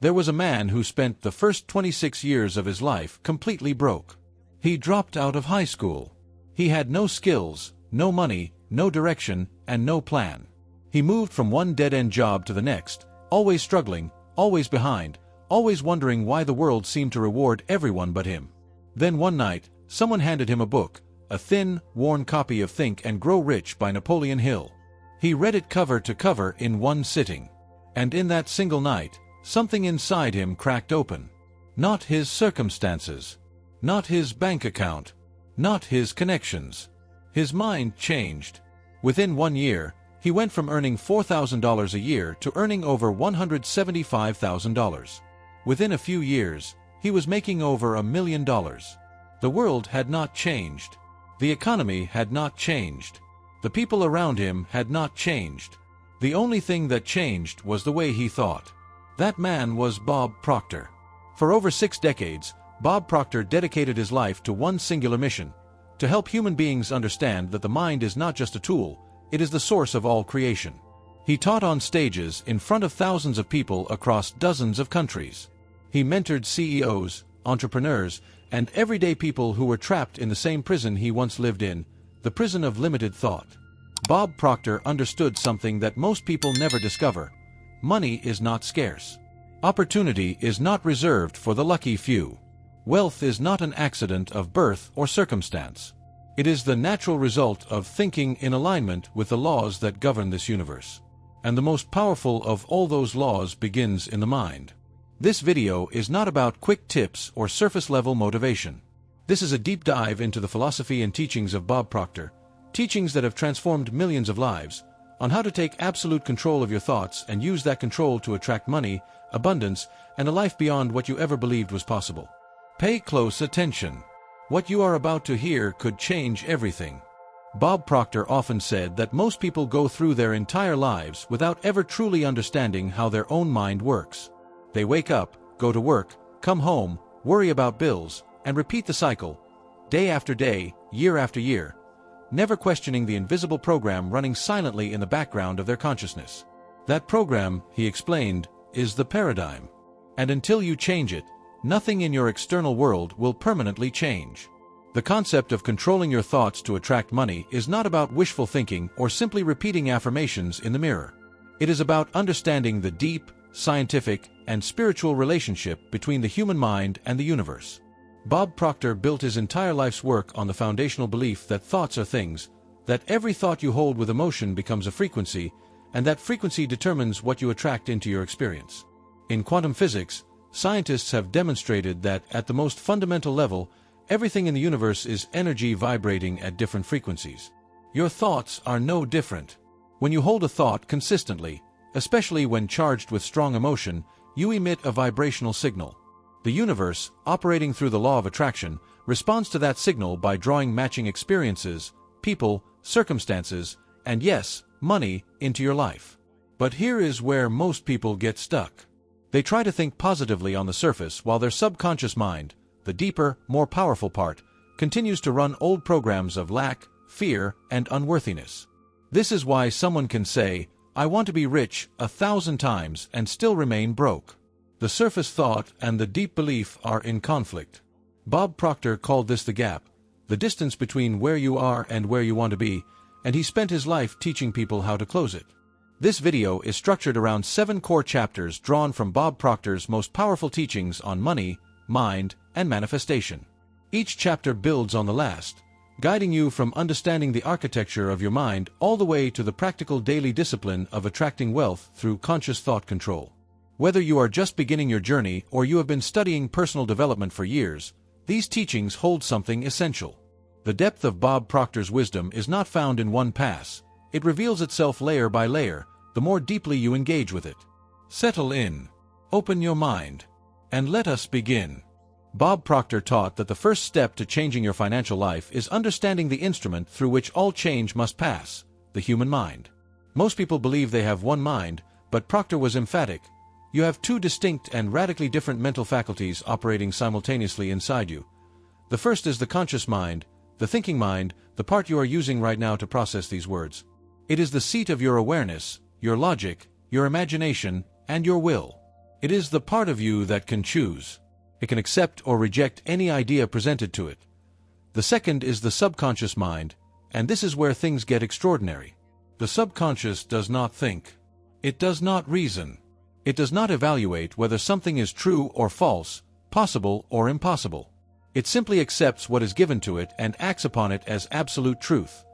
There was a man who spent the first 26 years of his life completely broke. He dropped out of high school. He had no skills, no money, no direction, and no plan. He moved from one dead-end job to the next, always struggling, always behind, always wondering why the world seemed to reward everyone but him. Then one night, someone handed him a book, a thin, worn copy of Think and Grow Rich by Napoleon Hill. He read it cover to cover in one sitting. And in that single night, something inside him cracked open. Not his circumstances. Not his bank account. Not his connections. His mind changed. Within 1 year, he went from earning $4,000 a year to earning over $175,000. Within a few years, he was making over $1 million. The world had not changed. The economy had not changed. The people around him had not changed. The only thing that changed was the way he thought. That man was Bob Proctor. For over 6 decades, Bob Proctor dedicated his life to one singular mission: to help human beings understand that the mind is not just a tool, it is the source of all creation. He taught on stages in front of thousands of people across dozens of countries. He mentored CEOs, entrepreneurs, and everyday people who were trapped in the same prison he once lived in, the prison of limited thought. Bob Proctor understood something that most people never discover: money is not scarce. Opportunity is not reserved for the lucky few. Wealth is not an accident of birth or circumstance. It is the natural result of thinking in alignment with the laws that govern this universe. And the most powerful of all those laws begins in the mind. This video is not about quick tips or surface-level motivation. This is a deep dive into the philosophy and teachings of Bob Proctor, teachings that have transformed millions of lives, on how to take absolute control of your thoughts and use that control to attract money, abundance, and a life beyond what you ever believed was possible. Pay close attention. What you are about to hear could change everything. Bob Proctor often said that most people go through their entire lives without ever truly understanding how their own mind works. They wake up, go to work, come home, worry about bills, and repeat the cycle, day after day, year after year, never questioning the invisible program running silently in the background of their consciousness. That program, he explained, is the paradigm. And until you change it, nothing in your external world will permanently change. The concept of controlling your thoughts to attract money is not about wishful thinking or simply repeating affirmations in the mirror. It is about understanding the deep, scientific, and spiritual relationship between the human mind and the universe. Bob Proctor built his entire life's work on the foundational belief that thoughts are things, that every thought you hold with emotion becomes a frequency, and that frequency determines what you attract into your experience. In quantum physics, scientists have demonstrated that at the most fundamental level, everything in the universe is energy vibrating at different frequencies. Your thoughts are no different. When you hold a thought consistently, especially when charged with strong emotion, you emit a vibrational signal. The universe, operating through the law of attraction, responds to that signal by drawing matching experiences, people, circumstances, and yes, money, into your life. But here is where most people get stuck. They try to think positively on the surface while their subconscious mind, the deeper, more powerful part, continues to run old programs of lack, fear, and unworthiness. This is why someone can say, "I want to be rich," 1,000 times and still remain broke. The surface thought and the deep belief are in conflict. Bob Proctor called this the gap, the distance between where you are and where you want to be, and he spent his life teaching people how to close it. This video is structured around 7 core chapters drawn from Bob Proctor's most powerful teachings on money, mind, and manifestation. Each chapter builds on the last, guiding you from understanding the architecture of your mind all the way to the practical daily discipline of attracting wealth through conscious thought control. Whether you are just beginning your journey or you have been studying personal development for years, these teachings hold something essential. The depth of Bob Proctor's wisdom is not found in one pass. It reveals itself layer by layer, the more deeply you engage with it. Settle in, open your mind, and let us begin. Bob Proctor taught that the first step to changing your financial life is understanding the instrument through which all change must pass, the human mind. Most people believe they have one mind, but Proctor was emphatic. You have 2 distinct and radically different mental faculties operating simultaneously inside you. The first is the conscious mind, the thinking mind, the part you are using right now to process these words. It is the seat of your awareness, your logic, your imagination, and your will. It is the part of you that can choose. It can accept or reject any idea presented to it. The second is the subconscious mind, and this is where things get extraordinary. The subconscious does not think. It does not reason. It does not evaluate whether something is true or false, possible or impossible. It simply accepts what is given to it and acts upon it as absolute truth.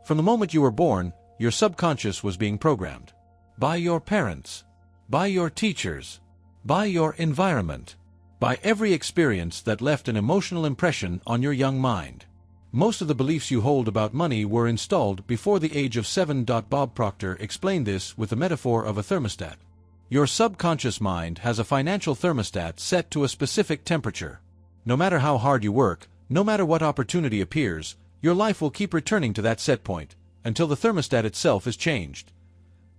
From the moment you were born, your subconscious was being programmed. By your parents, by your teachers, by your environment, by every experience that left an emotional impression on your young mind. Most of the beliefs you hold about money were installed before the age of 7. Bob Proctor explained this with the metaphor of a thermostat. Your subconscious mind has a financial thermostat set to a specific temperature. No matter how hard you work, no matter what opportunity appears, your life will keep returning to that set point, until the thermostat itself is changed.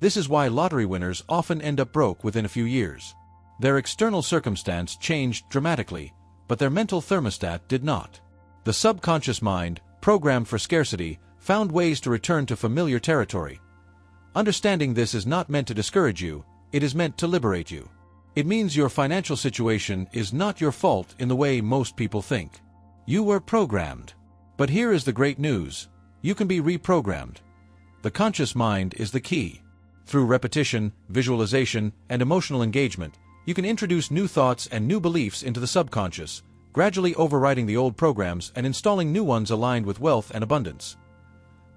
This is why lottery winners often end up broke within a few years. Their external circumstance changed dramatically, but their mental thermostat did not. The subconscious mind, programmed for scarcity, found ways to return to familiar territory. Understanding this is not meant to discourage you, it is meant to liberate you. It means your financial situation is not your fault in the way most people think. You were programmed. But here is the great news: you can be reprogrammed. The conscious mind is the key. Through repetition, visualization, and emotional engagement, you can introduce new thoughts and new beliefs into the subconscious, gradually overriding the old programs and installing new ones aligned with wealth and abundance.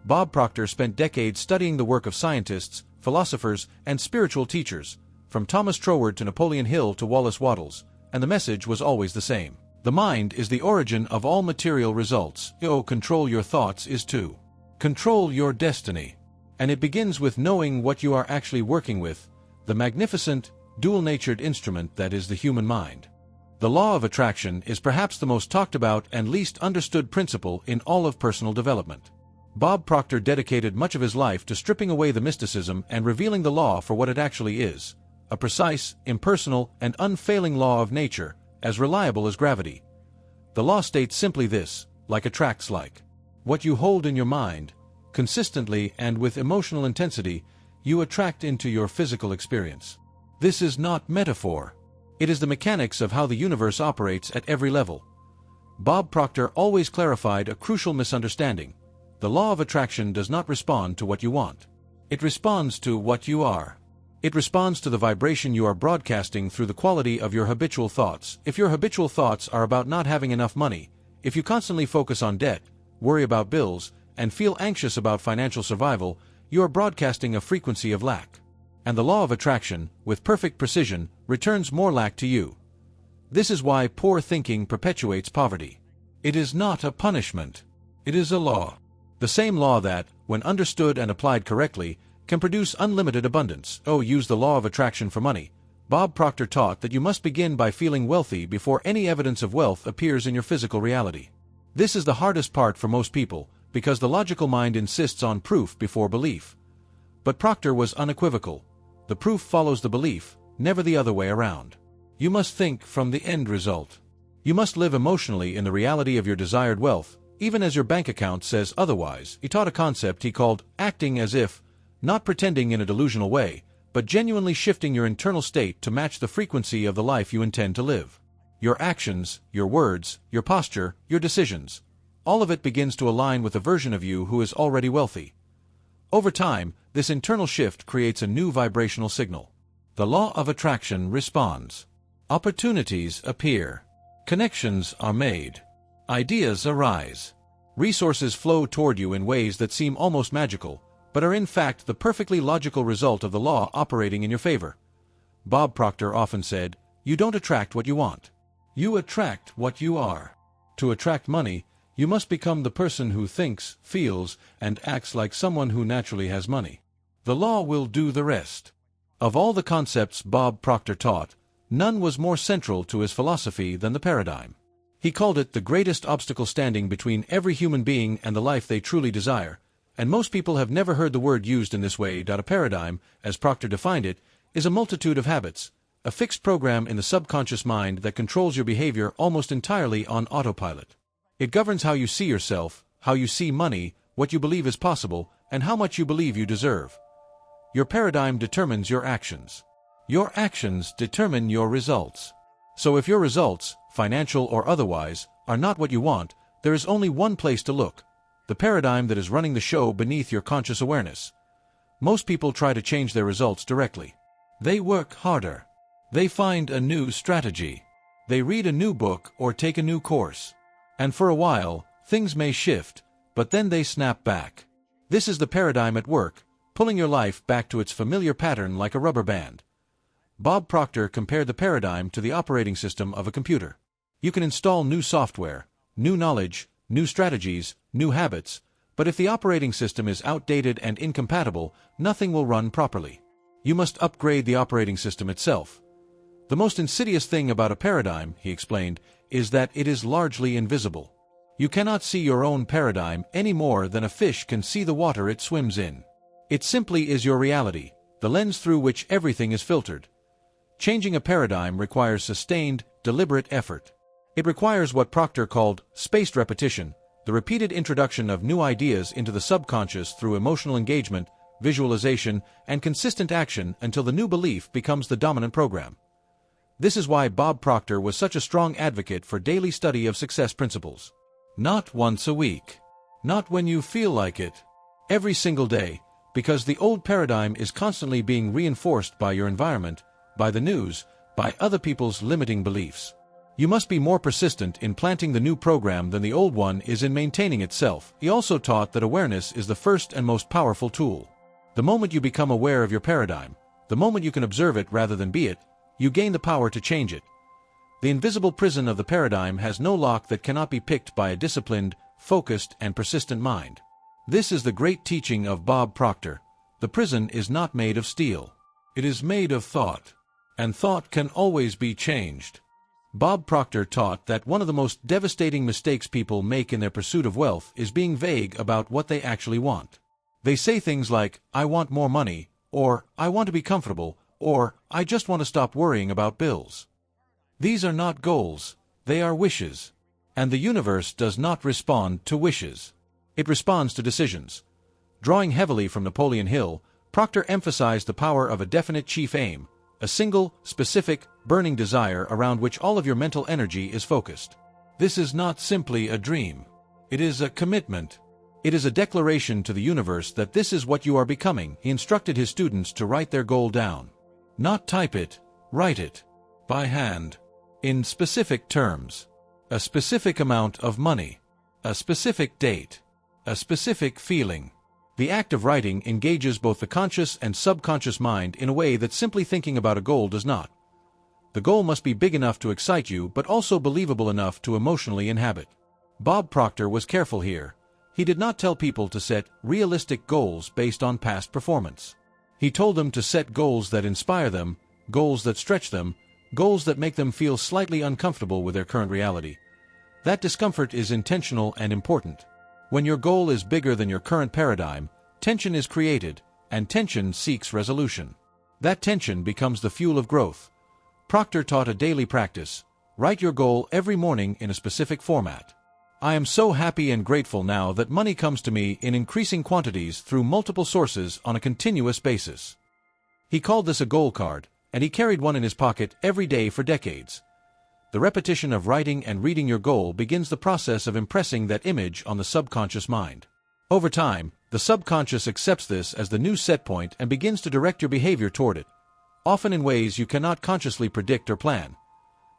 Bob Proctor spent decades studying the work of scientists, philosophers, and spiritual teachers, from Thomas Troward to Napoleon Hill to Wallace Wattles, and the message was always the same. The mind is the origin of all material results. Control your thoughts is to control your destiny. And it begins with knowing what you are actually working with, the magnificent, dual-natured instrument that is the human mind. The law of attraction is perhaps the most talked about and least understood principle in all of personal development. Bob Proctor dedicated much of his life to stripping away the mysticism and revealing the law for what it actually is, a precise, impersonal, and unfailing law of nature, as reliable as gravity. The law states simply this: like attracts like. What you hold in your mind, consistently and with emotional intensity, you attract into your physical experience. This is not metaphor. It is the mechanics of how the universe operates at every level. Bob Proctor always clarified a crucial misunderstanding. The law of attraction does not respond to what you want. It responds to what you are. It responds to the vibration you are broadcasting through the quality of your habitual thoughts. If your habitual thoughts are about not having enough money, if you constantly focus on debt, worry about bills, and feel anxious about financial survival, you are broadcasting a frequency of lack. And the law of attraction, with perfect precision, returns more lack to you. This is why poor thinking perpetuates poverty. It is not a punishment. It is a law. The same law that, when understood and applied correctly, can produce unlimited abundance. Use the law of attraction for money. Bob Proctor taught that you must begin by feeling wealthy before any evidence of wealth appears in your physical reality. This is the hardest part for most people, because the logical mind insists on proof before belief. But Proctor was unequivocal. The proof follows the belief, never the other way around. You must think from the end result. You must live emotionally in the reality of your desired wealth, even as your bank account says otherwise. He taught a concept he called acting as if, not pretending in a delusional way, but genuinely shifting your internal state to match the frequency of the life you intend to live. Your actions, your words, your posture, your decisions, all of it begins to align with a version of you who is already wealthy. Over time, this internal shift creates a new vibrational signal. The law of attraction responds. Opportunities appear. Connections are made. Ideas arise. Resources flow toward you in ways that seem almost magical, but are in fact the perfectly logical result of the law operating in your favor. Bob Proctor often said, "You don't attract what you want. You attract what you are." To attract money, you must become the person who thinks, feels, and acts like someone who naturally has money. The law will do the rest. Of all the concepts Bob Proctor taught, none was more central to his philosophy than the paradigm. He called it the greatest obstacle standing between every human being and the life they truly desire, and most people have never heard the word used in this way. A paradigm, as Proctor defined it, is a multitude of habits, a fixed program in the subconscious mind that controls your behavior almost entirely on autopilot. It governs how you see yourself, how you see money, what you believe is possible, and how much you believe you deserve. Your paradigm determines your actions. Your actions determine your results. So if your results, financial or otherwise, are not what you want, there is only one place to look: the paradigm that is running the show beneath your conscious awareness. Most people try to change their results directly. They work harder. They find a new strategy. They read a new book or take a new course. And for a while, things may shift, but then they snap back. This is the paradigm at work, pulling your life back to its familiar pattern like a rubber band. Bob Proctor compared the paradigm to the operating system of a computer. You can install new software, new knowledge, new strategies, new habits, but if the operating system is outdated and incompatible, nothing will run properly. You must upgrade the operating system itself. The most insidious thing about a paradigm, he explained, is that it is largely invisible. You cannot see your own paradigm any more than a fish can see the water it swims in. It simply is your reality, the lens through which everything is filtered. Changing a paradigm requires sustained, deliberate effort. It requires what Proctor called spaced repetition, the repeated introduction of new ideas into the subconscious through emotional engagement, visualization, and consistent action until the new belief becomes the dominant program. This is why Bob Proctor was such a strong advocate for daily study of success principles. Not once a week. Not when you feel like it. Every single day, because the old paradigm is constantly being reinforced by your environment, by the news, by other people's limiting beliefs. You must be more persistent in planting the new program than the old one is in maintaining itself. He also taught that awareness is the first and most powerful tool. The moment you become aware of your paradigm, the moment you can observe it rather than be it, you gain the power to change it. The invisible prison of the paradigm has no lock that cannot be picked by a disciplined, focused, and persistent mind. This is the great teaching of Bob Proctor. The prison is not made of steel. It is made of thought. And thought can always be changed. Bob Proctor taught that one of the most devastating mistakes people make in their pursuit of wealth is being vague about what they actually want. They say things like, "I want more money," or "I want to be comfortable," or "I just want to stop worrying about bills." These are not goals, they are wishes. And the universe does not respond to wishes. It responds to decisions. Drawing heavily from Napoleon Hill, Proctor emphasized the power of a definite chief aim, a single, specific, burning desire around which all of your mental energy is focused. This is not simply a dream. It is a commitment. It is a declaration to the universe that this is what you are becoming. He instructed his students to write their goal down. Not type it, write it. By hand. In specific terms. A specific amount of money. A specific date. A specific feeling. The act of writing engages both the conscious and subconscious mind in a way that simply thinking about a goal does not. The goal must be big enough to excite you but also believable enough to emotionally inhabit. Bob Proctor was careful here. He did not tell people to set realistic goals based on past performance. He told them to set goals that inspire them, goals that stretch them, goals that make them feel slightly uncomfortable with their current reality. That discomfort is intentional and important. When your goal is bigger than your current paradigm, tension is created, and tension seeks resolution. That tension becomes the fuel of growth. Proctor taught a daily practice. Write your goal every morning in a specific format. I am so happy and grateful now that money comes to me in increasing quantities through multiple sources on a continuous basis. He called this a goal card, and he carried one in his pocket every day for decades. The repetition of writing and reading your goal begins the process of impressing that image on the subconscious mind. Over time, the subconscious accepts this as the new set point and begins to direct your behavior toward it, often in ways you cannot consciously predict or plan.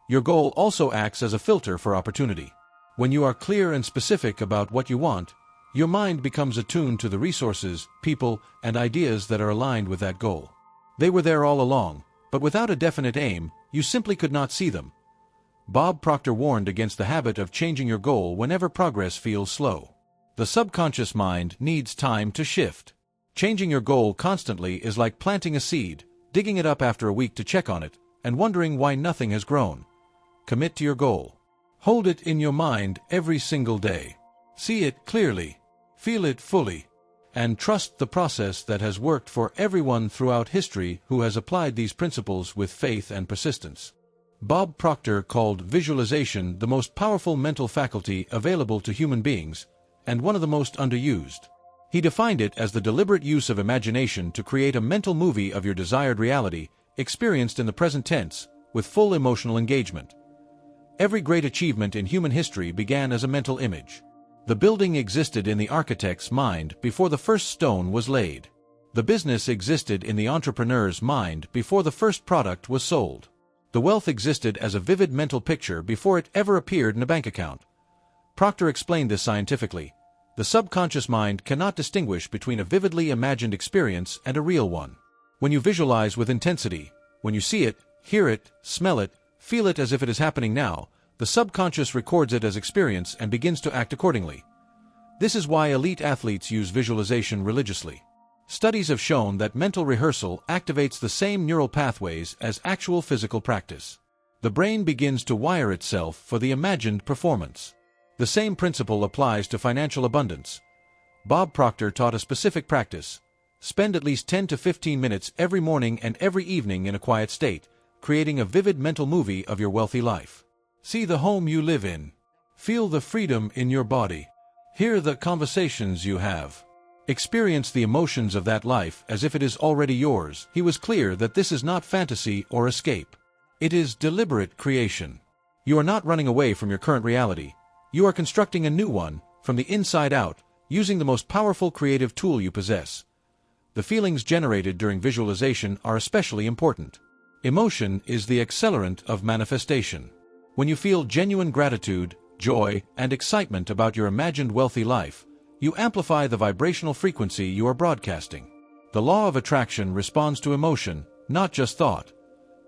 Your goal also acts as a filter for opportunity. When you are clear and specific about what you want, your mind becomes attuned to the resources, people, and ideas that are aligned with that goal. They were there all along, but without a definite aim, you simply could not see them. Bob Proctor warned against the habit of changing your goal whenever progress feels slow. The subconscious mind needs time to shift. Changing your goal constantly is like planting a seed, digging it up after a week to check on it, and wondering why nothing has grown. Commit to your goal. Hold it in your mind every single day. See it clearly. Feel it fully. And trust the process that has worked for everyone throughout history who has applied these principles with faith and persistence. Bob Proctor called visualization the most powerful mental faculty available to human beings, and one of the most underused. He defined it as the deliberate use of imagination to create a mental movie of your desired reality, experienced in the present tense, with full emotional engagement. Every great achievement in human history began as a mental image. The building existed in the architect's mind before the first stone was laid. The business existed in the entrepreneur's mind before the first product was sold. The wealth existed as a vivid mental picture before it ever appeared in a bank account. Proctor explained this scientifically. The subconscious mind cannot distinguish between a vividly imagined experience and a real one. When you visualize with intensity, when you see it, hear it, smell it, feel it as if it is happening now, the subconscious records it as experience and begins to act accordingly. This is why elite athletes use visualization religiously. Studies have shown that mental rehearsal activates the same neural pathways as actual physical practice. The brain begins to wire itself for the imagined performance. The same principle applies to financial abundance. Bob Proctor taught a specific practice. Spend at least 10 to 15 minutes every morning and every evening in a quiet state, creating a vivid mental movie of your wealthy life. See the home you live in. Feel the freedom in your body. Hear the conversations you have. Experience the emotions of that life as if it is already yours. He was clear that this is not fantasy or escape. It is deliberate creation. You are not running away from your current reality. You are constructing a new one, from the inside out, using the most powerful creative tool you possess. The feelings generated during visualization are especially important. Emotion is the accelerant of manifestation. When you feel genuine gratitude, joy, and excitement about your imagined wealthy life, you amplify the vibrational frequency you are broadcasting. The law of attraction responds to emotion, not just thought.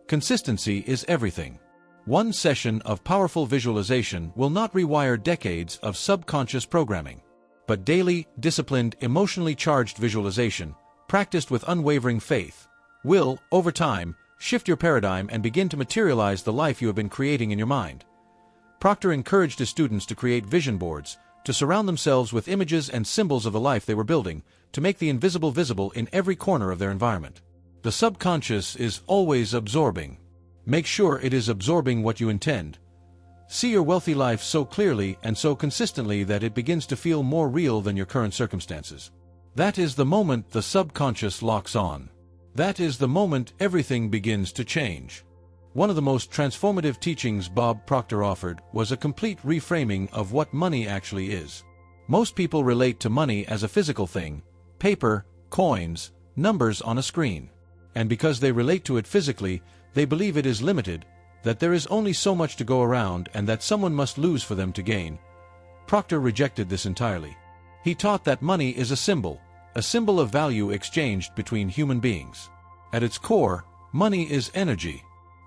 Consistency is everything. One session of powerful visualization will not rewire decades of subconscious programming. But daily, disciplined, emotionally charged visualization, practiced with unwavering faith, will, over time, shift your paradigm and begin to materialize the life you have been creating in your mind. Proctor encouraged his students to create vision boards, to surround themselves with images and symbols of the life they were building, to make the invisible visible in every corner of their environment. The subconscious is always absorbing. Make sure it is absorbing what you intend. See your wealthy life so clearly and so consistently that it begins to feel more real than your current circumstances. That is the moment the subconscious locks on. That is the moment everything begins to change. One of the most transformative teachings Bob Proctor offered was a complete reframing of what money actually is. Most people relate to money as a physical thing, paper, coins, numbers on a screen. And because they relate to it physically, they believe it is limited, that there is only so much to go around and that someone must lose for them to gain. Proctor rejected this entirely. He taught that money is a symbol of value exchanged between human beings. At its core, money is energy.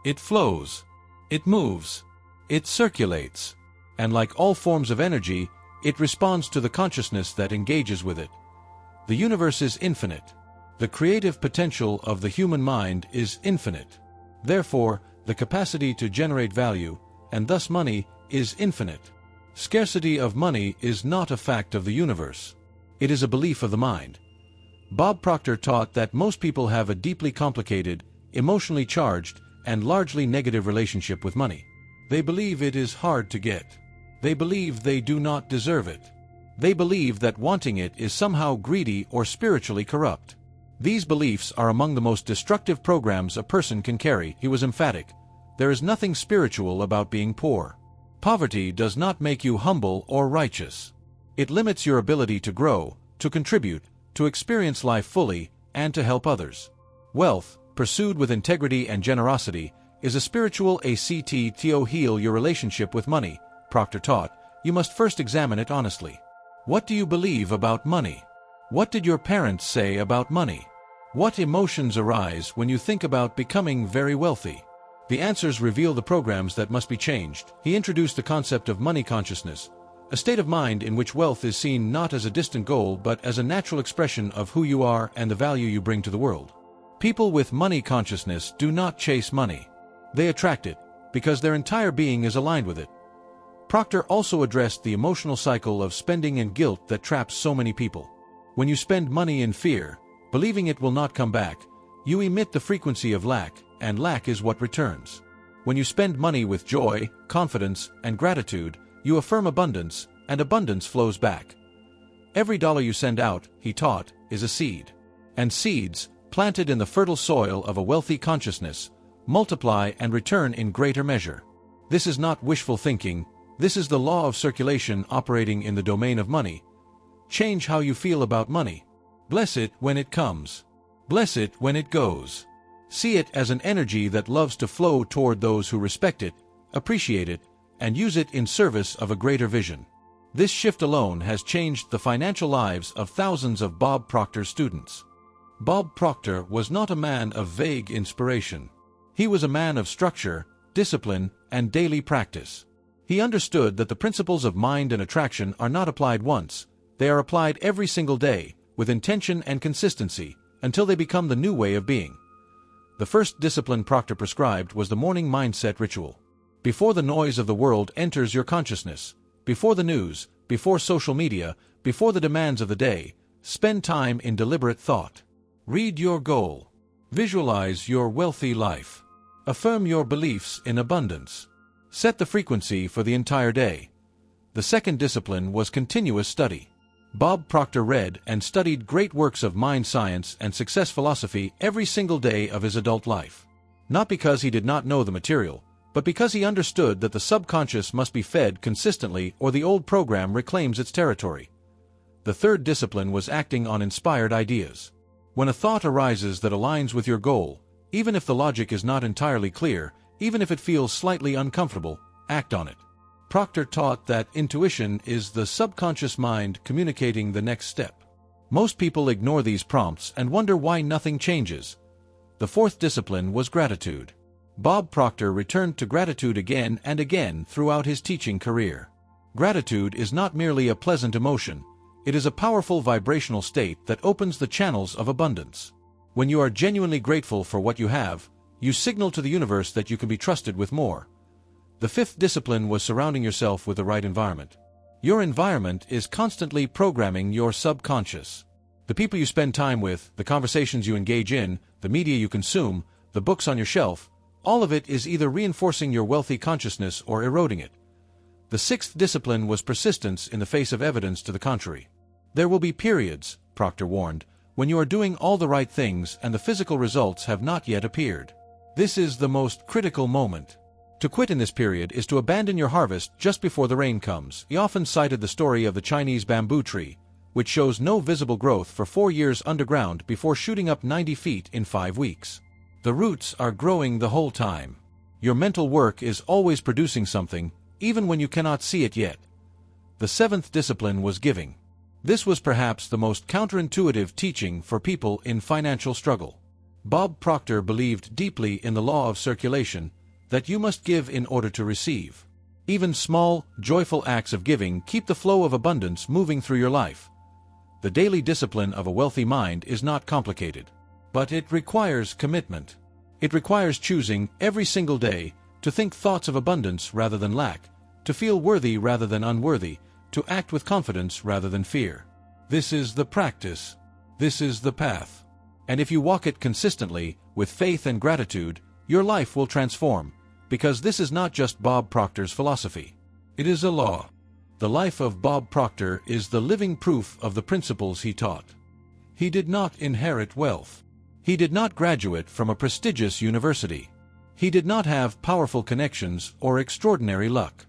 It flows. It moves. It circulates. And like all forms of energy, it responds to the consciousness that engages with it. The universe is infinite. The creative potential of the human mind is infinite. Therefore, the capacity to generate value, and thus money, is infinite. Scarcity of money is not a fact of the universe. It is a belief of the mind. Bob Proctor taught that most people have a deeply complicated, emotionally charged, and largely negative relationship with money. They believe it is hard to get. They believe they do not deserve it. They believe that wanting it is somehow greedy or spiritually corrupt. These beliefs are among the most destructive programs a person can carry. He was emphatic. There is nothing spiritual about being poor. Poverty does not make you humble or righteous. It limits your ability to grow, to contribute, to experience life fully, and to help others. Wealth, pursued with integrity and generosity, is a spiritual act to heal your relationship with money. Proctor taught, you must first examine it honestly. What do you believe about money? What did your parents say about money? What emotions arise when you think about becoming very wealthy? The answers reveal the programs that must be changed. He introduced the concept of money consciousness, a state of mind in which wealth is seen not as a distant goal but as a natural expression of who you are and the value you bring to the world. People with money consciousness do not chase money. They attract it, because their entire being is aligned with it. Proctor also addressed the emotional cycle of spending and guilt that traps so many people. When you spend money in fear, believing it will not come back, you emit the frequency of lack, and lack is what returns. When you spend money with joy, confidence, and gratitude, you affirm abundance, and abundance flows back. Every dollar you send out, he taught, is a seed. And seeds, planted in the fertile soil of a wealthy consciousness, multiply and return in greater measure. This is not wishful thinking, this is the law of circulation operating in the domain of money. Change how you feel about money. Bless it when it comes. Bless it when it goes. See it as an energy that loves to flow toward those who respect it, appreciate it, and use it in service of a greater vision. This shift alone has changed the financial lives of thousands of Bob Proctor students. Bob Proctor was not a man of vague inspiration. He was a man of structure, discipline, and daily practice. He understood that the principles of mind and attraction are not applied once, they are applied every single day, with intention and consistency, until they become the new way of being. The first discipline Proctor prescribed was the morning mindset ritual. Before the noise of the world enters your consciousness, before the news, before social media, before the demands of the day, spend time in deliberate thought. Read your goal. Visualize your wealthy life. Affirm your beliefs in abundance. Set the frequency for the entire day. The second discipline was continuous study. Bob Proctor read and studied great works of mind science and success philosophy every single day of his adult life. Not because he did not know the material, but because he understood that the subconscious must be fed consistently or the old program reclaims its territory. The third discipline was acting on inspired ideas. When a thought arises that aligns with your goal, even if the logic is not entirely clear, even if it feels slightly uncomfortable, act on it. Proctor taught that intuition is the subconscious mind communicating the next step. Most people ignore these prompts and wonder why nothing changes. The fourth discipline was gratitude. Bob Proctor returned to gratitude again and again throughout his teaching career. Gratitude is not merely a pleasant emotion, it is a powerful vibrational state that opens the channels of abundance. When you are genuinely grateful for what you have, you signal to the universe that you can be trusted with more. The fifth discipline was surrounding yourself with the right environment. Your environment is constantly programming your subconscious. The people you spend time with, the conversations you engage in, the media you consume, the books on your shelf, all of it is either reinforcing your wealthy consciousness or eroding it. The sixth discipline was persistence in the face of evidence to the contrary. There will be periods, Proctor warned, when you are doing all the right things and the physical results have not yet appeared. This is the most critical moment. To quit in this period is to abandon your harvest just before the rain comes. He often cited the story of the Chinese bamboo tree, which shows no visible growth for 4 years underground before shooting up 90 feet in 5 weeks. The roots are growing the whole time. Your mental work is always producing something, even when you cannot see it yet. The seventh discipline was giving. This was perhaps the most counterintuitive teaching for people in financial struggle. Bob Proctor believed deeply in the law of circulation, that you must give in order to receive. Even small, joyful acts of giving keep the flow of abundance moving through your life. The daily discipline of a wealthy mind is not complicated, but it requires commitment. It requires choosing every single day to think thoughts of abundance rather than lack, to feel worthy rather than unworthy, to act with confidence rather than fear. This is the practice. This is the path. And if you walk it consistently, with faith and gratitude, your life will transform. Because this is not just Bob Proctor's philosophy. It is a law. The life of Bob Proctor is the living proof of the principles he taught. He did not inherit wealth. He did not graduate from a prestigious university. He did not have powerful connections or extraordinary luck.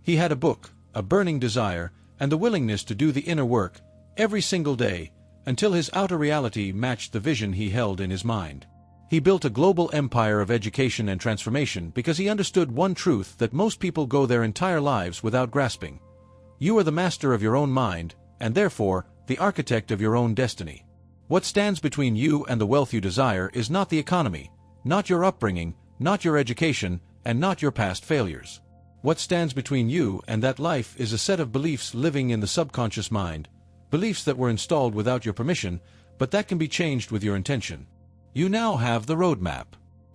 He had a book, a burning desire, and the willingness to do the inner work, every single day, until his outer reality matched the vision he held in his mind. He built a global empire of education and transformation because he understood one truth that most people go their entire lives without grasping. You are the master of your own mind, and therefore, the architect of your own destiny. What stands between you and the wealth you desire is not the economy, not your upbringing, not your education, and not your past failures. What stands between you and that life is a set of beliefs living in the subconscious mind, beliefs that were installed without your permission, but that can be changed with your intention. You now have the roadmap.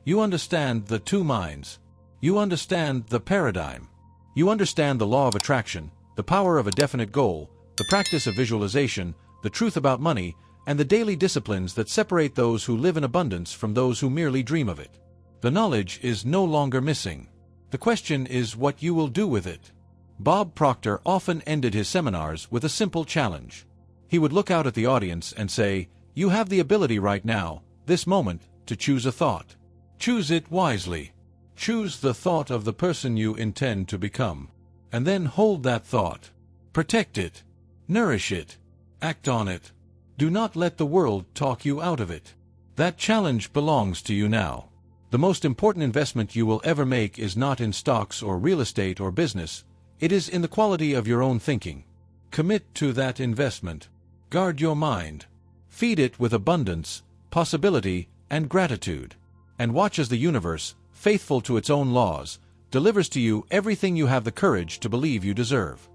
You understand the two minds. You understand the paradigm. You understand the law of attraction, the power of a definite goal, the practice of visualization, the truth about money, and the daily disciplines that separate those who live in abundance from those who merely dream of it. The knowledge is no longer missing. The question is what you will do with it. Bob Proctor often ended his seminars with a simple challenge. He would look out at the audience and say, You have the ability right now, this moment, to choose a thought. Choose it wisely. Choose the thought of the person you intend to become. And then hold that thought. Protect it. Nourish it. Act on it. Do not let the world talk you out of it. That challenge belongs to you now. The most important investment you will ever make is not in stocks or real estate or business. It is in the quality of your own thinking. Commit to that investment. Guard your mind. Feed it with abundance, possibility, and gratitude. And watch as the universe, faithful to its own laws, delivers to you everything you have the courage to believe you deserve.